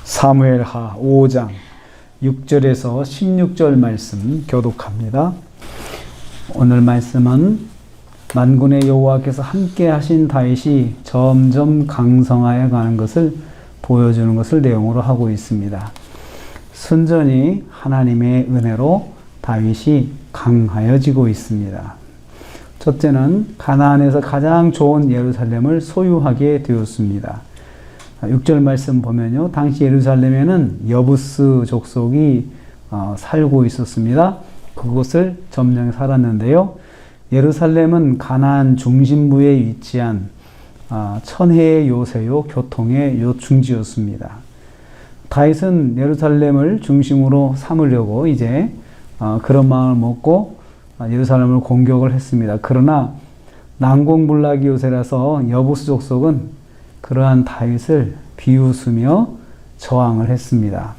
사무엘하 5장 6절에서 16절 말씀 교독합니다. 오늘 말씀은 만군의 여호와께서 함께 하신 다윗이 점점 강성하여 가는 것을 보여주는 것을 내용으로 하고 있습니다. 순전히 하나님의 은혜로 다윗이 강하여지고 있습니다. 첫째는 가나안에서 가장 좋은 예루살렘을 소유하게 되었습니다. 6절 말씀 보면요, 당시 예루살렘에는 여부스 족속이 살고 있었습니다. 그곳을 점령해 살았는데요, 예루살렘은 가나안 중심부에 위치한 천혜의 요새요, 교통의 요충지였습니다. 다윗은 예루살렘을 중심으로 삼으려고 이제 그런 마음을 먹고 예루살렘을 공격을 했습니다. 그러나 난공불락이 요새라서 여부스 족속은 그러한 다윗을 비웃으며 저항을 했습니다.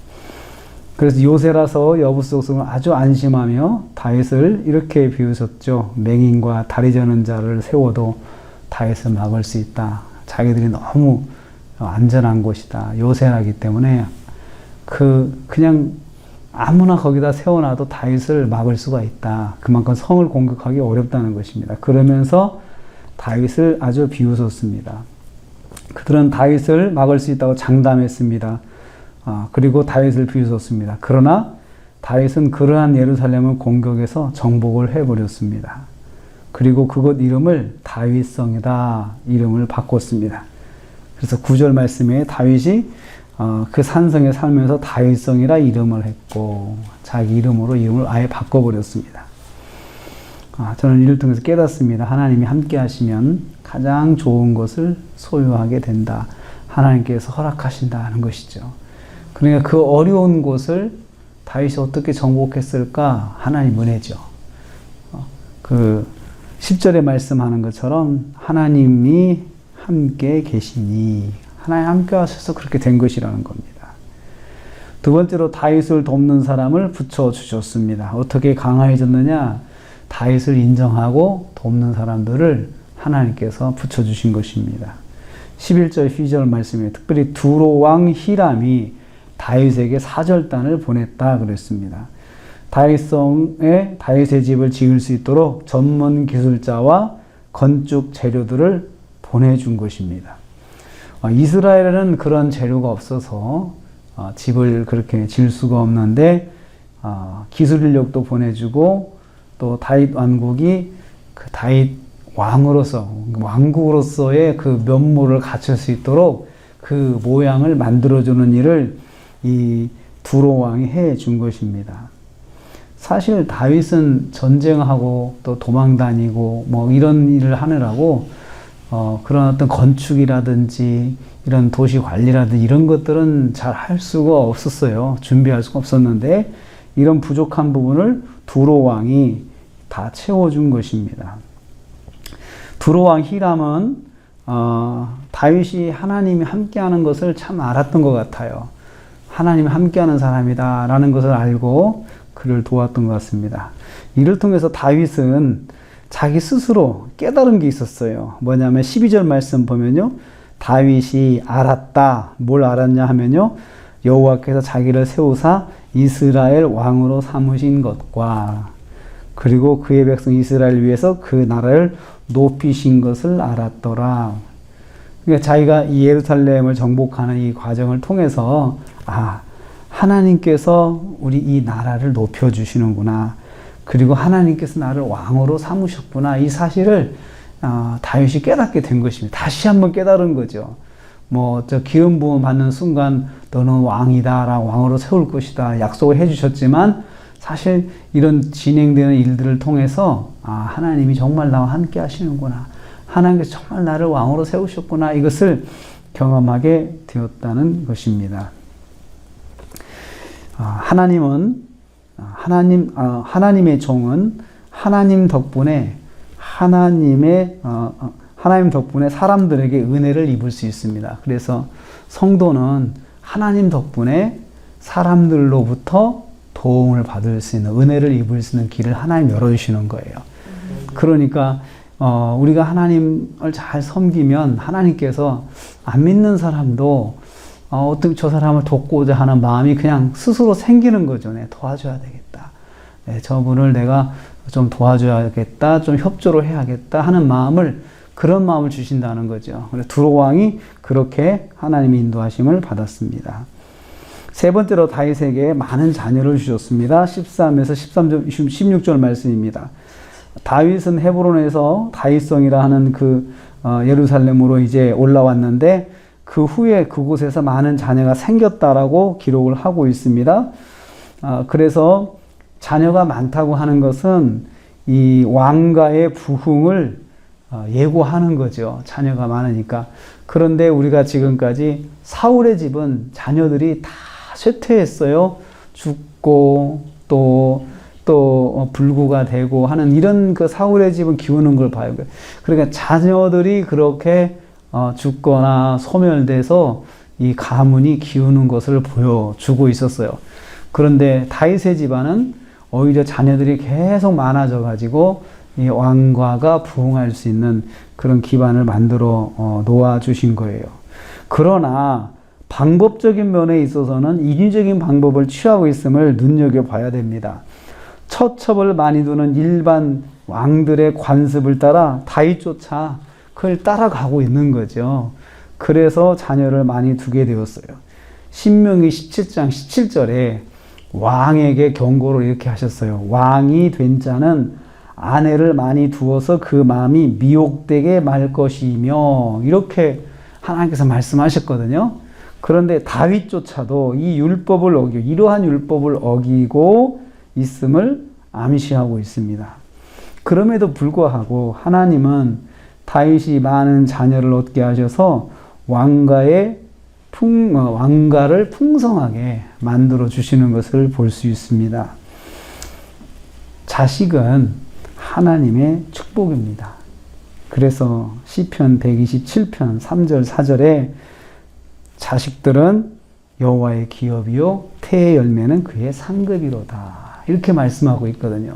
그래서 요새라서 여부스 족속은 아주 안심하며 다윗을 이렇게 비웃었죠. 맹인과 다리 저는 자를 세워도 다윗을 막을 수 있다. 자기들이 너무 안전한 곳이다. 요새라기 때문에 그냥 아무나 거기다 세워놔도 다윗을 막을 수가 있다. 그만큼 성을 공격하기 어렵다는 것입니다. 그러면서 다윗을 아주 비웃었습니다. 그들은 다윗을 막을 수 있다고 장담했습니다. 그리고 다윗을 비웃었습니다. 그러나 다윗은 그러한 예루살렘을 공격해서 정복을 해버렸습니다. 그리고 그곳 이름을 다윗성이다 이름을 바꿨습니다. 그래서 9절 말씀에 다윗이 그 산성에 살면서 다윗성이라 이름을 했고 자기 이름으로 이름을 아예 바꿔버렸습니다. 저는 이를 통해서 깨닫습니다. 하나님이 함께 하시면 가장 좋은 것을 소유하게 된다. 하나님께서 허락하신다는 것이죠. 그러니까 그 어려운 곳을 다윗이 어떻게 정복했을까? 하나님 은혜죠. 그 10절에 말씀하는 것처럼 하나님이 함께 계시니, 하나님 함께 하셔서 그렇게 된 것이라는 겁니다. 두 번째로 다윗을 돕는 사람을 붙여주셨습니다. 어떻게 강화해졌느냐? 다윗을 인정하고 돕는 사람들을 하나님께서 붙여주신 것입니다. 11절, 12절 말씀에 특별히 두로 왕 히람이 다윗에게 사절단을 보냈다 그랬습니다. 다윗성에 다윗의 집을 지을 수 있도록 전문 기술자와 건축 재료들을 보내준 것입니다. 이스라엘에는 그런 재료가 없어서 집을 그렇게 지을 수가 없는데 기술 인력도 보내주고 또 다윗 왕국이 그 다윗 왕국으로서의 그 면모를 갖출 수 있도록 그 모양을 만들어주는 일을 이 두로 왕이 해 준 것입니다. 사실 다윗은 전쟁하고 또 도망 다니고 뭐 이런 일을 하느라고 그런 어떤 건축이라든지 이런 도시 관리라든지 이런 것들은 잘 할 수가 없었어요. 준비할 수가 없었는데 이런 부족한 부분을 두로 왕이 다 채워준 것입니다. 두로 왕 히람은 다윗이 하나님이 함께하는 것을 참 알았던 것 같아요. 하나님이 함께하는 사람이다 라는 것을 알고 그를 도왔던 것 같습니다. 이를 통해서 다윗은 자기 스스로 깨달은 게 있었어요. 뭐냐면 12절 말씀 보면요, 다윗이 알았다. 뭘 알았냐 하면요, 여호와께서 자기를 세우사 이스라엘 왕으로 삼으신 것과 그리고 그의 백성 이스라엘을 위해서 그 나라를 높이신 것을 알았더라. 그러니까 자기가 이 예루살렘을 정복하는 이 과정을 통해서 하나님께서 우리 이 나라를 높여주시는구나. 그리고 하나님께서 나를 왕으로 삼으셨구나. 이 사실을 다윗이 깨닫게 된 것입니다. 다시 한번 깨달은 거죠. 기름 부음 받는 순간 너는 왕이다 라고 왕으로 세울 것이다 약속을 해주셨지만 사실 이런 진행되는 일들을 통해서 하나님이 정말 나와 함께 하시는구나. 하나님께서 정말 나를 왕으로 세우셨구나. 이것을 경험하게 되었다는 것입니다. 하나님의 종은 하나님 덕분에 사람들에게 은혜를 입을 수 있습니다. 그래서 성도는 하나님 덕분에 사람들로부터 도움을 받을 수 있는, 은혜를 입을 수 있는 길을 하나님 열어주시는 거예요. 그러니까 우리가 하나님을 잘 섬기면 하나님께서 안 믿는 사람도 어떻게 저 사람을 돕고자 하는 마음이 그냥 스스로 생기는 거죠. 네, 도와줘야 되겠다. 네, 저분을 내가 좀 도와줘야겠다. 좀 협조를 해야겠다 하는 그런 마음을 주신다는 거죠. 그래서 두로 왕이 그렇게 하나님의 인도하심을 받았습니다. 세 번째로 다윗에게 많은 자녀를 주셨습니다. 13에서 16절 말씀입니다. 다윗은 헤브론에서 다윗성이라 하는 예루살렘으로 이제 올라왔는데 그 후에 그곳에서 많은 자녀가 생겼다라고 기록을 하고 있습니다. 그래서 자녀가 많다고 하는 것은 이 왕가의 부흥을 예고하는 거죠. 자녀가 많으니까. 그런데 우리가 지금까지 사울의 집은 자녀들이 다 쇠퇴했어요. 죽고 또 불구가 되고 하는 이런 사울의 집은 기우는 걸 봐요. 그러니까 자녀들이 그렇게 죽거나 소멸돼서 이 가문이 기우는 것을 보여주고 있었어요. 그런데 다윗의 집안은 오히려 자녀들이 계속 많아져 가지고 이 왕가가 부흥할 수 있는 그런 기반을 만들어 놓아주신 거예요. 그러나 방법적인 면에 있어서는 인위적인 방법을 취하고 있음을 눈여겨봐야 됩니다. 처첩을 많이 두는 일반 왕들의 관습을 따라 다윗조차 그걸 따라가고 있는 거죠. 그래서 자녀를 많이 두게 되었어요. 신명기 17장 17절에 왕에게 경고를 이렇게 하셨어요. 왕이 된 자는 아내를 많이 두어서 그 마음이 미혹되게 말 것이며, 이렇게 하나님께서 말씀하셨거든요. 그런데 다윗조차도 이러한 율법을 어기고 있음을 암시하고 있습니다. 그럼에도 불구하고 하나님은 다윗이 많은 자녀를 얻게 하셔서 왕가를 풍성하게 만들어 주시는 것을 볼 수 있습니다. 자식은 하나님의 축복입니다. 그래서 시편 127편 3절 4절에 자식들은 여호와의 기업이요 태의 열매는 그의 상급이로다, 이렇게 말씀하고 있거든요.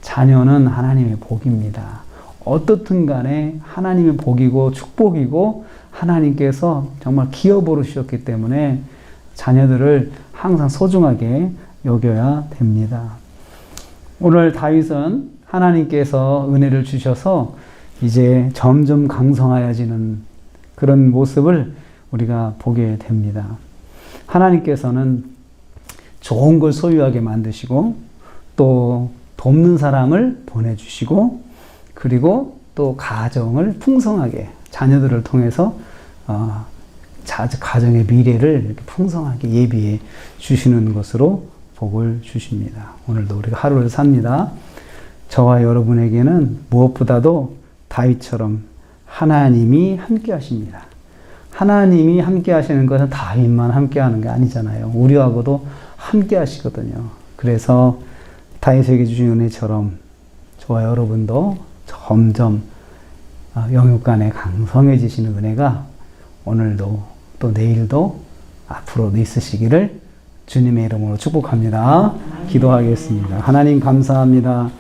자녀는 하나님의 복입니다. 어떻든 간에 하나님의 복이고 축복이고 하나님께서 정말 기업으로 주셨기 때문에 자녀들을 항상 소중하게 여겨야 됩니다. 오늘 다윗은 하나님께서 은혜를 주셔서 이제 점점 강성하여지는 그런 모습을 우리가 보게 됩니다. 하나님께서는 좋은 걸 소유하게 만드시고 또 돕는 사람을 보내주시고 그리고 또 가정을 풍성하게 자녀들을 통해서 가정의 미래를 이렇게 풍성하게 예비해 주시는 것으로 복을 주십니다. 오늘도 우리가 하루를 삽니다. 저와 여러분에게는 무엇보다도 다윗처럼 하나님이 함께 하십니다. 하나님이 함께 하시는 것은 다윗만 함께 하는 게 아니잖아요. 우리하고도 함께 하시거든요. 그래서 다윗에게 주신 은혜처럼 저와 여러분도 점점 영육간에 강성해지시는 은혜가 오늘도 또 내일도 앞으로도 있으시기를 주님의 이름으로 축복합니다. 기도하겠습니다. 하나님 감사합니다.